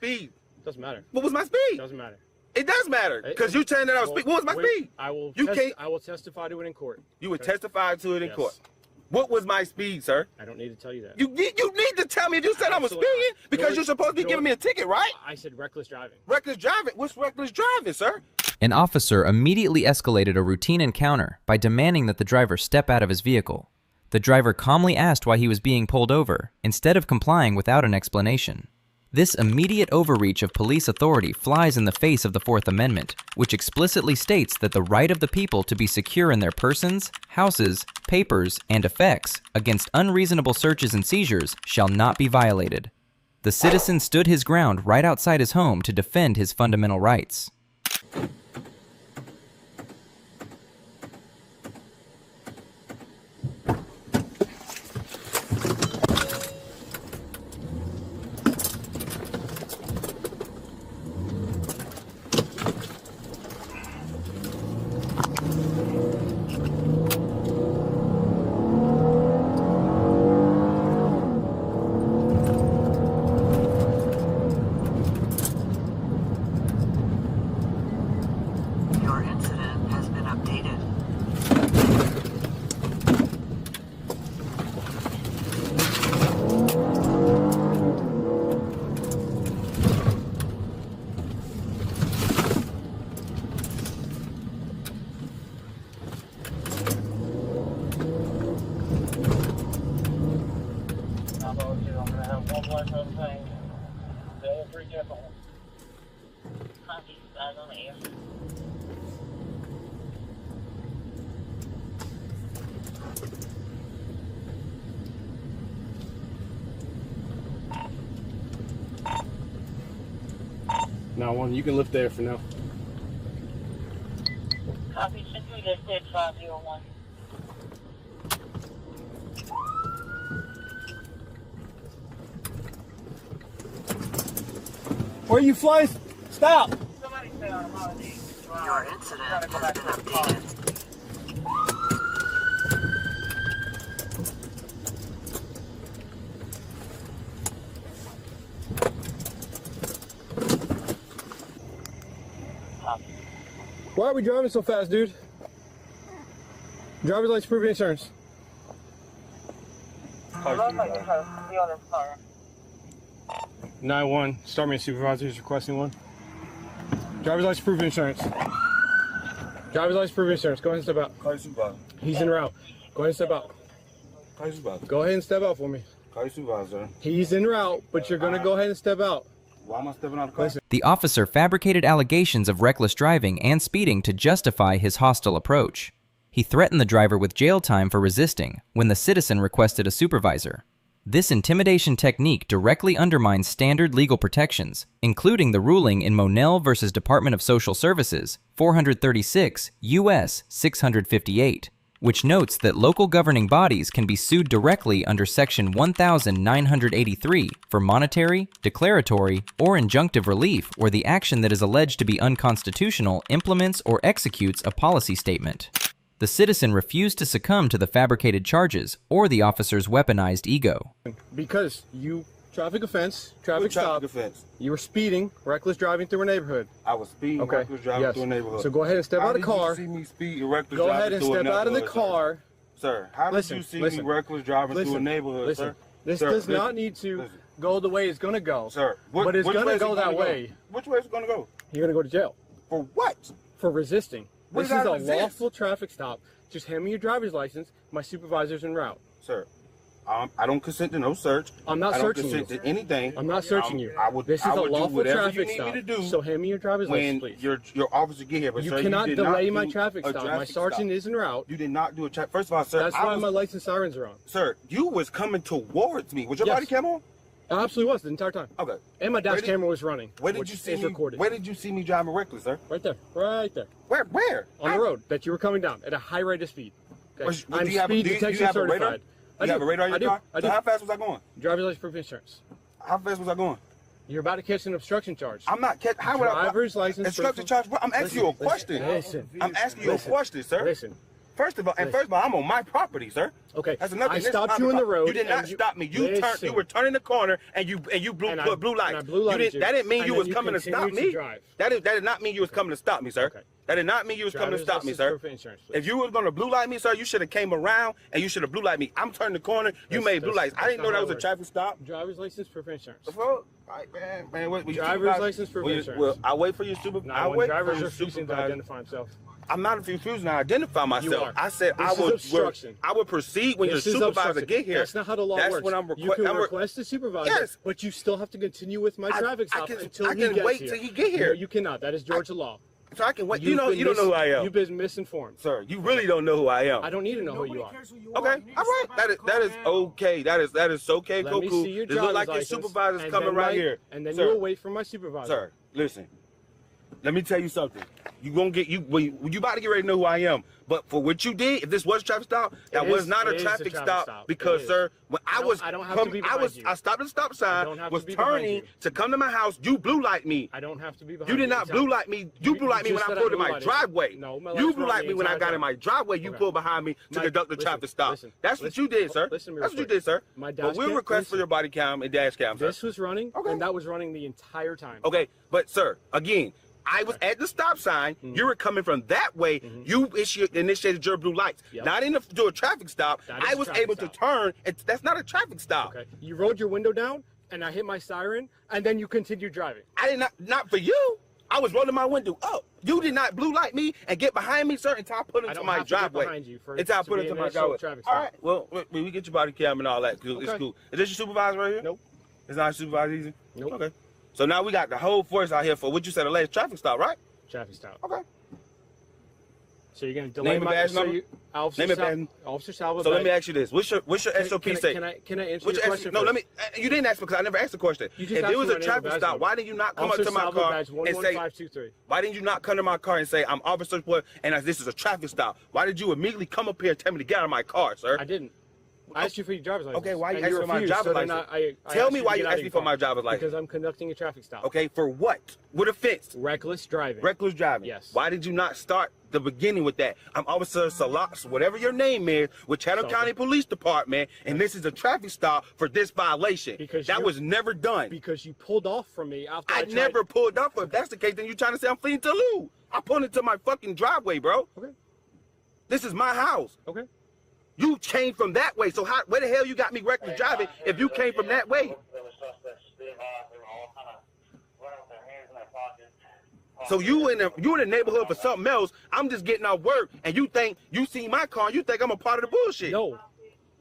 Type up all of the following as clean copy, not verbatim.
speed? Doesn't matter. What was my speed? Doesn't matter. It does matter because you saying that I was speed. What was my speed? I will. You I will testify to it in court. You would testify to it in court. What was my speed, sir? I don't need to tell you that. You need to tell me if you said I was speeding because you're supposed to be giving me a ticket, right? I said reckless driving. Reckless driving? What's reckless driving, sir? An officer immediately escalated a routine encounter by demanding that the driver step out of his vehicle. The driver calmly asked why he was being pulled over, instead of complying without an explanation. This immediate overreach of police authority flies in the face of the Fourth Amendment, which explicitly states that the right of the people to be secure in their persons, houses, papers, and effects against unreasonable searches and seizures shall not be violated. The citizen stood his ground right outside his home to defend his fundamental rights. Your incident has been updated. I'm going to have one more thing. They're pretty careful. Copy, guys on the air. Now, one, you can lift there for now. Copy, Century listed 501. Where are you flying? Stop! Somebody say on holiday. Your incident has been updated. Why are we driving so fast, dude? Driver's license, proof of insurance. Love my car. Be on this car. 9-1, start me a supervisor is requesting one. Driver's license, proof of insurance. Driver's license, proof of insurance. Go ahead and step out. Call your supervisor. He's en route. Go ahead and step out. Call your supervisor. Go ahead and step out for me. Call your supervisor. He's en route, but you're going to go ahead and step out. Why am I stepping out of the car? Listen. The officer fabricated allegations of reckless driving and speeding to justify his hostile approach. He threatened the driver with jail time for resisting when the citizen requested a supervisor. This intimidation technique directly undermines standard legal protections, including the ruling in Monell v. Department of Social Services, 436 U.S. 658, which notes that local governing bodies can be sued directly under Section 1983 for monetary, declaratory, or injunctive relief where the action that is alleged to be unconstitutional implements or executes a policy statement. The citizen refused to succumb to the fabricated charges or the officer's weaponized ego. Because you, traffic offense, traffic stop, offense. you were speeding, reckless driving through a neighborhood. I was speeding, Okay. reckless driving Yes. through a neighborhood. So go ahead and step out of the car. How did you see me speed reckless Go driving ahead and through a step out of the neighborhood, car. Sir, how did you see me reckless driving through a neighborhood, listen. sir? This Sir, does not listen, need to listen. go the way it's going to go. Sir, but it's which going way to is it go that gonna way. Which way is it going to go? You're going to go to jail. For what? For resisting. What This did is I a resist? lawful traffic stop. Just hand me your driver's license. My supervisor's en route. Sir, I don't consent to no search. I'm not searching you. I don't consent to anything. I'm not searching you. I This is a would do lawful whatever you traffic need stop. me to do So hand me your driver's when license, please. your officer get here. But You sir, cannot you did not delay my do traffic a stop. My traffic sergeant stop. is en route. You did not do a traffic. First of all, sir, That's why my license sirens are on. Sir, you was coming towards me. Was your body cam on? I absolutely was the entire time. Okay. And my dash camera was running. Where did which you see is me? recorded. Where did you see me driving reckless, sir? Right there. Right there. Where? On the road that you were coming down at a high rate of speed. Okay. I'm Do you have speed do you detection have a radar? certified. You have a radar in your car? I So do. how fast was I going? Driver's license proof insurance. How fast was I going? You're about to catch an obstruction charge. I'm not catching. How would I? Driver's license. Instructor charge? I'm asking you a question. Listen. I'm asking you a question, sir. Listen. first of all, I'm on my property, sir. Okay. That's another. I This is stopped my you in the property. road. You did not and stop me. You were turning the corner and you blew blue lights. And I blue lighted you. That didn't mean And you then was you coming to stop continued me. to drive. That did not mean you was coming to stop me, sir. Okay. That did not mean you was coming to Driver's stop me, license, sir. proof of insurance, please. If you was gonna blue light me, sir, you should have came around and you should have blue light me. I'm turning the corner. You made blue lights. I didn't know that was a traffic stop. Driver's license, proof of insurance. The fuck? Right, man, what, Driver's license, proof of insurance. Well, I wait for your supervisor. Now, I when wait for driver's your refusing to supervisor. identify himself. I'm not refusing to identify myself. are. I said This is obstruction. I would proceed when This your is supervisor obstruction. get here. That's not how the law That's works. when I'm you can I'm request a supervisor, Yes. but you still have to continue with my traffic stop until I he can gets wait here. till he get here. No, you cannot. That is Georgia law. So I can wait. You've You don't know who I am, You've been misinformed. sir. You really don't know who I am. I don't need to know who you are. Okay, all right. That is okay. That is okay. Let Cool, me cool. see your This look driver's like your license, supervisor's and coming then right here. And then Sir. you'll wait for my supervisor. Sir, listen. Let me tell you something. You gonna get you about to get ready to know who I am. But for what you did, if this was a traffic stop, that was not a traffic stop because, sir, when I don't have to be behind you. I stopped at the stop I sign, don't have was to be behind turning you. to come to my house. You blue light me. I don't have to be behind You did not Exactly. blue light me. You blue light me when just I said pulled in blue my lighted. driveway. No, my you lights blue were on light the me when I entire got in time. my driveway. You Okay. pulled behind me to conduct the traffic stop. That's what you did, sir. Listen to me That's real what you did, sir. My But dash we'll cam- request for listen. your body cam and dash cam, sir. This was running, Okay. and that was running the entire time. Okay, but sir, again, I was at the stop sign. You were coming from that way. You initiated your blue lights. Yep. Not in to do a traffic stop. That is I a was traffic able stop. to turn. That's not a traffic stop. Okay. You rolled your window down, and I hit my siren, and then you continued driving. I did not for you. I was rolling my window up. You did not blue light me and get behind me, sir, until I put I into don't my have to get driveway. behind you for Until I it to put be into an my actual driveway. traffic All stop. right. Well, we get your body cam and all that. It's Okay. cool. Is this your supervisor right here? Nope. It's not your supervisor either? Nope. Okay. So now we got the whole force out here for what you said, the latest traffic stop, right? Traffic stop. Okay. So you're going to delay Name and my badge number? Officer Name and badge. Officer Salva. So let me ask you this: What's your SOP say? Can I answer What's your your question? no, first? let me. You didn't ask because I never asked the question. You just If asked it was me a my name and traffic badge stop, number. why did you not come Officer up to my Salva car badge and say? 11523. Why didn't you not come to my car and say I'm Officer Sport and this is a traffic stop? Why did you immediately come up here and tell me to get out of my car, sir? I didn't. I asked you for your driver's license. Okay, why you and asking for my refused, driver's so then license? I Tell asked me to why get you out asked of me your for car. my driver's license. Because I'm conducting a traffic stop. Okay, for what? What offense? Reckless driving. Reckless driving. Yes. Why did you not start the beginning with that? I'm Officer Salas, whatever your name is, with Chatham Salva. County Police Department, and this is a traffic stop for this violation. Because that you- was never done. Because you pulled off from me after I tried- never pulled up. If that's the case, then you're trying to say I'm fleeing to Lou. I pulled into my fucking driveway, bro. Okay. This is my house. Okay. You came from that way. So where the hell you got me reckless driving if you came from that way? So you in the neighborhood for something else. I'm just getting off work, and you think you see my car, and you think I'm a part of the bullshit. No.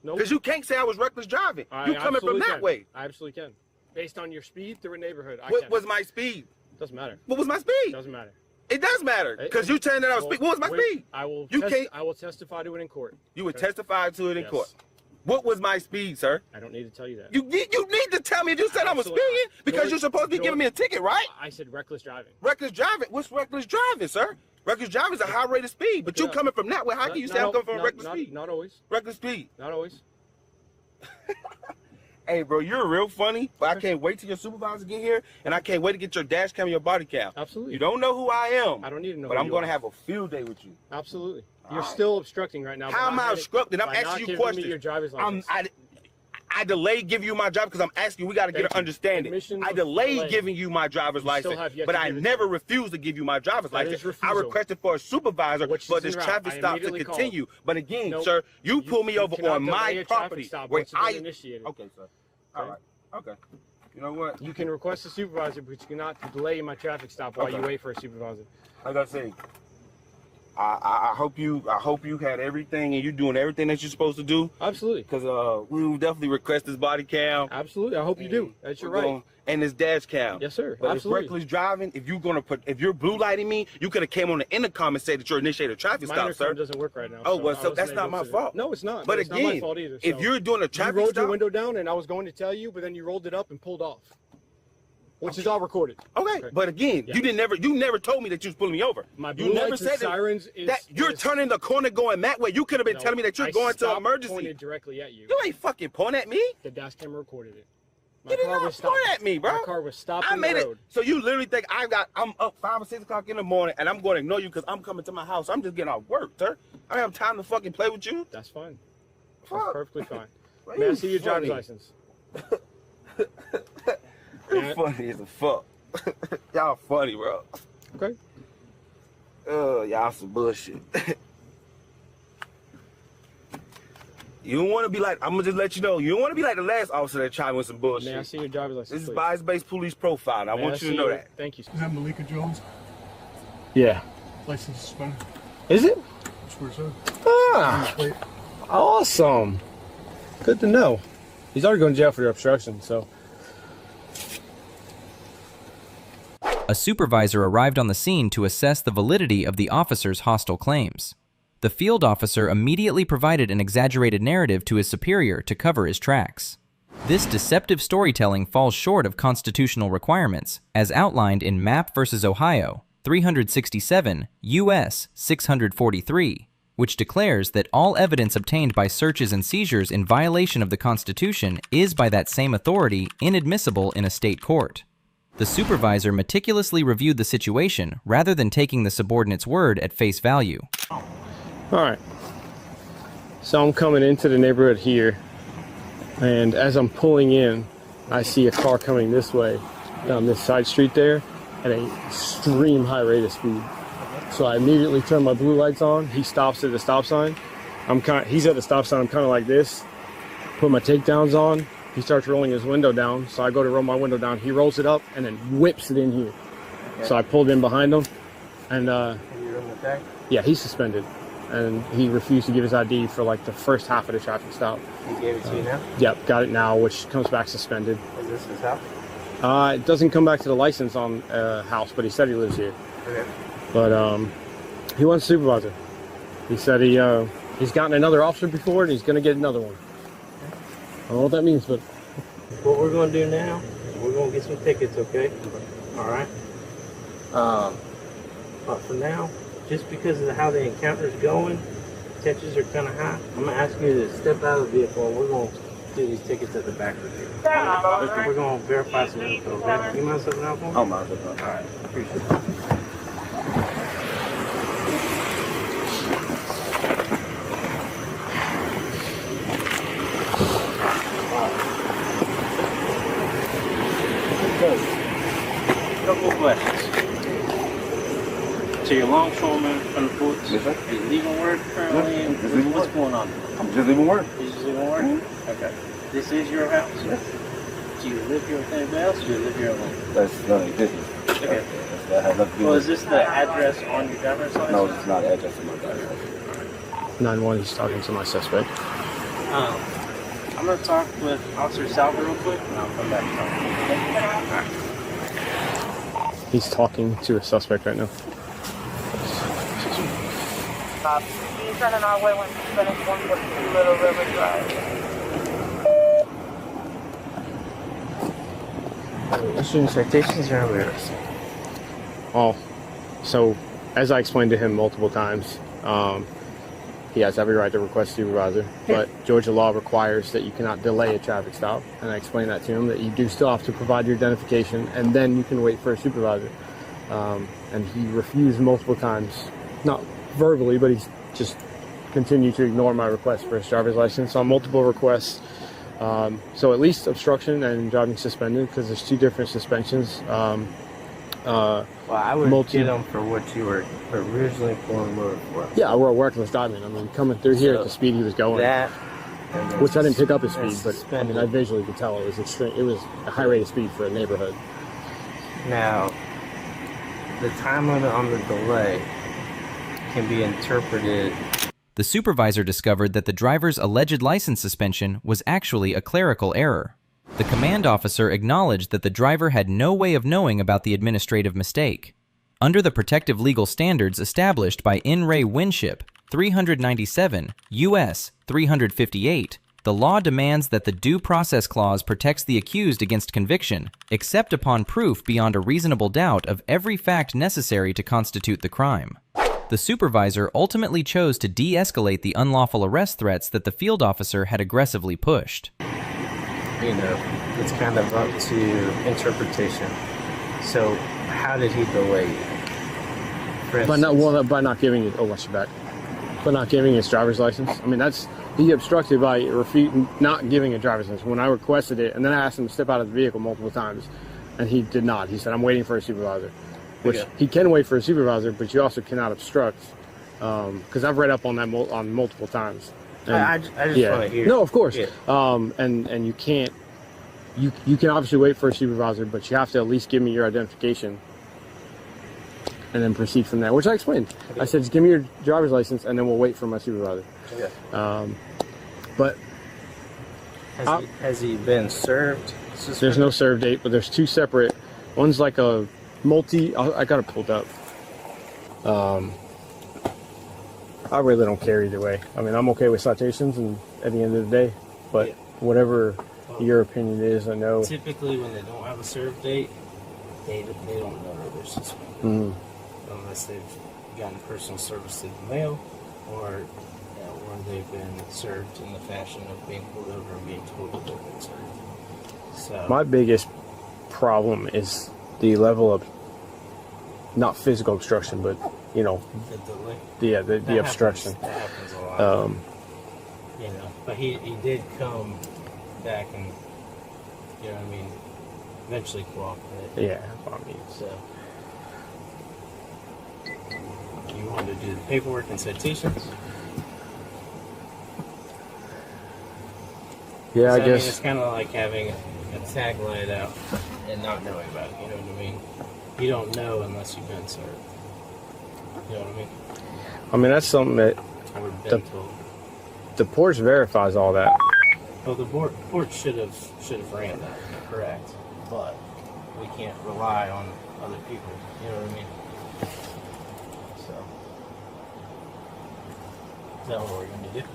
No. Because you can't say I was reckless driving. I You coming from absolutely that can. way. I absolutely can. Based on your speed through a neighborhood, I What can. was my speed? Doesn't matter. What was my speed? Doesn't matter. It does matter because you saying that I was speed. What was my speed? I will. You can't- I will testify to it in court. You would testify to it in Yes. court. What was my speed, sir? I don't need to tell you that. You need to tell me if you said I was Absolutely. speeding because George- you're supposed to be giving me a ticket, right? I said reckless driving. Reckless driving. What's reckless driving, sir? Reckless driving is a high rate of speed, but Look you it up. coming from that way. How can you say I'm coming from reckless speed? Not always. Reckless speed. Not always. Hey, bro, you're real funny, but I can't wait till your supervisor get here, and I can't wait to get your dash cam and your body cam. Absolutely. You don't know who I am. I don't need to know But who I'm you going to are. have a field day with you. Absolutely. You're right. still obstructing right now. How am I obstructing? I'm by not asking you giving questions. Me your driver's I'm, license. I delay giving you my job because I'm asking you. We got to get Thank an you. understanding. Admission I of delayed delay. giving you my driver's You still license, have yet but to I give it to never me. refused to give you my driver's That license. is I refusal. requested for a supervisor Which for is this en route. traffic I stop to immediately called. continue. But again, Nope. sir, you pull me over cannot on delay my a traffic property stop where once it's been I. initiated. Okay, sir. All right. Okay. You know what? You can request a supervisor, but you cannot delay my traffic stop while Okay. you wait for a supervisor. Like I say, I hope you had everything and you doing everything that you're supposed to do. Absolutely. Because we will definitely request this body cam. Absolutely. I hope you do. That's your We're right. gonna- and this dash cam. Yes, sir. But Absolutely. it's reckless driving. If you're blue lighting me, you could have came on the intercom and said that you're initiating a traffic My stop, intercom sir. doesn't work right now. Oh, well, I so wasn't that's not able my to- fault. No, it's not. But it's again, not my fault either. if so. you're doing a You traffic rolled stop, your window down, and I was going to tell you, but then you rolled it up and pulled off, which is all recorded. okay. But again, Yeah. you never told me that you was pulling me over. My You blue never lights and said sirens that you're turning the corner going that way. You could have been No, telling me that you're I going to stopped emergency. Pointed directly at you. You ain't fucking pointing at me. The dash camera recorded it. My You did car not was stopped. point at me, bro. My car was stopped I in made the it. road. So you literally think I'm up 5 or 6 o'clock in the morning and I'm going to ignore you because I'm coming to my house. I'm just getting off work, sir. I don't have time to fucking play with you. That's fine. That's Fuck. perfectly fine. Bro, May I you see your driver's funny. license? You funny as a fuck. Y'all funny, bro. Okay. Y'all some bullshit. You don't want to be like, I'm going to just let you know, you don't want to be like the last officer that tried with some bullshit. May I see your driver's license, This is please? bias-based police profile. I May want you see to know your- that. Thank you. Is that Malika Jones? Yeah. License suspended. Is it? I swear so. Ah, Wait. awesome. Good to know. He's already going to jail for the obstruction, so. A supervisor arrived on the scene to assess the validity of the officer's hostile claims. The field officer immediately provided an exaggerated narrative to his superior to cover his tracks. This deceptive storytelling falls short of constitutional requirements, as outlined in Mapp v. Ohio 367 U.S. 643, which declares that all evidence obtained by searches and seizures in violation of the Constitution is by that same authority inadmissible in a state court. The supervisor meticulously reviewed the situation rather than taking the subordinate's word at face value. All right. So I'm coming into the neighborhood here, and as I'm pulling in, I see a car coming this way down this side street there at an extreme high rate of speed. So I immediately turn my blue lights on. He stops at the stop sign. He's at the stop sign. I'm kind of like this. Put my takedowns on. He starts rolling his window down. So I go to roll my window down. He rolls it up and then whips it in here. Okay. So I pulled in behind him, and yeah, he's suspended. And he refused to give his ID for like the first half of the traffic stop. He gave it to you now? Yep, got it now, which comes back suspended. Is this his house? It doesn't come back to the license on house, but he said he lives here. Okay. But he wants a supervisor. He said he's gotten another officer before and he's gonna get another one. I don't know what that means, but What we're gonna do now is we're gonna get some tickets, okay? Alright? But for now, just because of how the encounter's going, tensions are kind of high, I'm going to ask you to step out of the vehicle and we're going to do these tickets at the back of the vehicle. We're going to verify some info, okay? You mind stepping out for me? Oh, my God. All right, appreciate it. Couple of questions. So you're longshoreman from the ports? Yes, sir. Are you leaving work currently? Yes, And just leaving what's work. going on? I'm just leaving work. You just leaving work? Okay. This is your house? Yes. Do you live here with anybody else or do you live here alone? That's none of your business. Okay. That has nothing to do Well, with is this the address on your driver's license? No, it's not the address of my driver. 9-1, he's talking to my suspect. I'm going to talk with Officer Salver real quick and I'll come back and talk to you. He's talking to a suspect right now. He's running our way when he's running 142 Little River Drive. Issuing citations or arrests? Oh, so as I explained to him multiple times, he has every right to request a supervisor, but Georgia law requires that you cannot delay a traffic stop. And I explained that to him, that you do still have to provide your identification and then you can wait for a supervisor. And he refused multiple times, not verbally, but he's just continued to ignore my request for his driver's license on multiple requests. So at least obstruction and driving suspended, because there's two different suspensions. Well, I would get them for what you were originally pulling over for. Yeah, we're reckless driving. I mean, coming through here at the speed he was going, That, which I didn't pick up his speed, but I suspended. mean, I visually could tell it was extreme. It was a high rate of speed for a neighborhood. Now, the time limit on the delay can be interpreted. The supervisor discovered that the driver's alleged license suspension was actually a clerical error. The command officer acknowledged that the driver had no way of knowing about the administrative mistake. Under the protective legal standards established by In Re Winship 397 U.S. 358, the law demands that the Due Process Clause protects the accused against conviction, except upon proof beyond a reasonable doubt of every fact necessary to constitute the crime. The supervisor ultimately chose to de-escalate the unlawful arrest threats that the field officer had aggressively pushed. you know, it's kind of up to interpretation. So, how did he delay you? For instance, By not giving it. Oh, watch your back. By not giving his driver's license. I mean, he obstructed by not giving a driver's license when I requested it, and then I asked him to step out of the vehicle multiple times, and he did not. He said, "I'm waiting for a supervisor," which he can wait for a supervisor, but you also cannot obstruct. Because I've read up on that on multiple times. And, I just want to hear. No, of course. Yeah. And you can't. You can obviously wait for a supervisor, but you have to at least give me your identification, and then proceed from there. Which I explained. I said, just give me your driver's license, and then we'll wait for my supervisor. Yeah. But has he been served? Suspended? There's no serve date, but there's two separate. One's like a I got it pulled up. I really don't care either way. I mean, I'm okay with citations, and at the end of the day, but whatever your opinion is, I know. Typically, when they don't have a serve date, they don't know they're suspended unless they've gotten personal service through the mail, or they've been served in the fashion of being pulled over and being told that they've been served. So My biggest problem is the level of not physical obstruction, but the delay. the obstruction. That happens a lot. But he did come back and eventually cooperated. Yeah, I mean, So you wanted to do the paperwork and citations? yeah, I So, guess. it's kind of like having a tag laid out and not knowing about it. You know what I mean? You don't know unless you've been served. You know what I mean? I mean, that's something that Or been told. the Porsche verifies all that. Well, the board should have ran that, correct? But we can't rely on other people. You know what I mean? So is that what we're going to do?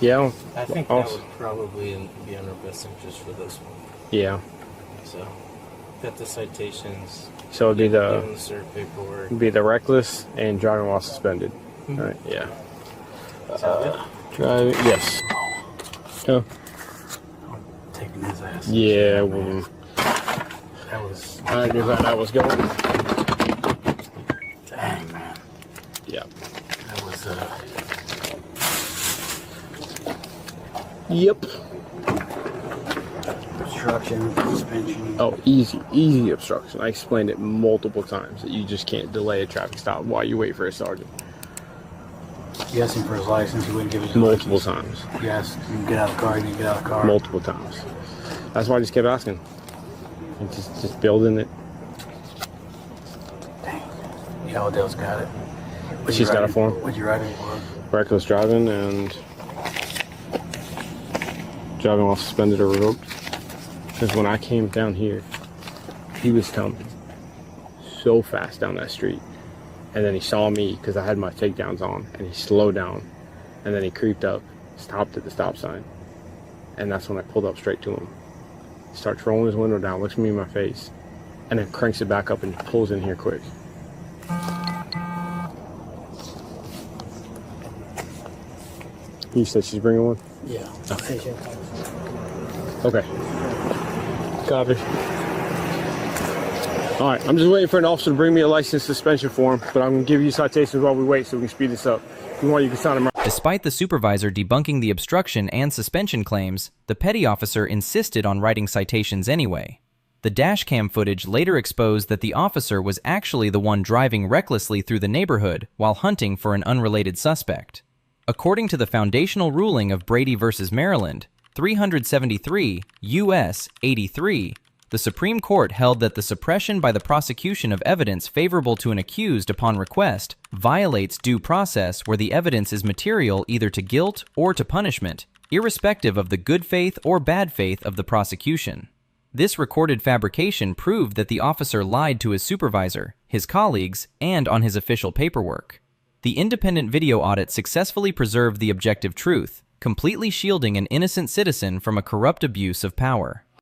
Yeah. I think that would probably be in our best interest for this one. Yeah. So got the citations. So it'd be give them the cert paperwork. the reckless and driving while suspended. All right. Yeah. Driving. Yes. Oh. Taking his ass. Yeah. Well, That was. I knew how that was going. Dang, man. Yeah. That was. Yep. Obstruction, suspension. Oh, easy obstruction. I explained it multiple times that you just can't delay a traffic stop while you wait for a sergeant. You asked him for his license, he wouldn't give his Multiple license. times. You asked him to get out of the car, he didn't get out of the car. Multiple times. That's why I just kept asking. And just building it. Dang. Yeah, Odell's got it. What'd She's you got write a form. What'd you write it for? Reckless driving and driving while suspended or revoked. Because when I came down here, he was coming so fast down that street. And then he saw me because I had my takedowns on, and he slowed down. And then he creeped up, stopped at the stop sign. And that's when I pulled up straight to him. He starts rolling his window down, looks me in my face, and then cranks it back up and pulls in here quick. You said she's bringing one? Yeah. Okay. Copy. All right, I'm just waiting for an officer to bring me a license suspension form, but I'm going to give you citations while we wait so we can speed this up. If you want, you can sign them right. Despite the supervisor debunking the obstruction and suspension claims, the petty officer insisted on writing citations anyway. The dashcam footage later exposed that the officer was actually the one driving recklessly through the neighborhood while hunting for an unrelated suspect. According to the foundational ruling of Brady v. Maryland, 373 U.S. 83, the Supreme Court held that the suppression by the prosecution of evidence favorable to an accused upon request violates due process where the evidence is material either to guilt or to punishment, irrespective of the good faith or bad faith of the prosecution. This recorded fabrication proved that the officer lied to his supervisor, his colleagues, and on his official paperwork. The independent video audit successfully preserved the objective truth, completely shielding an innocent citizen from a corrupt abuse of power.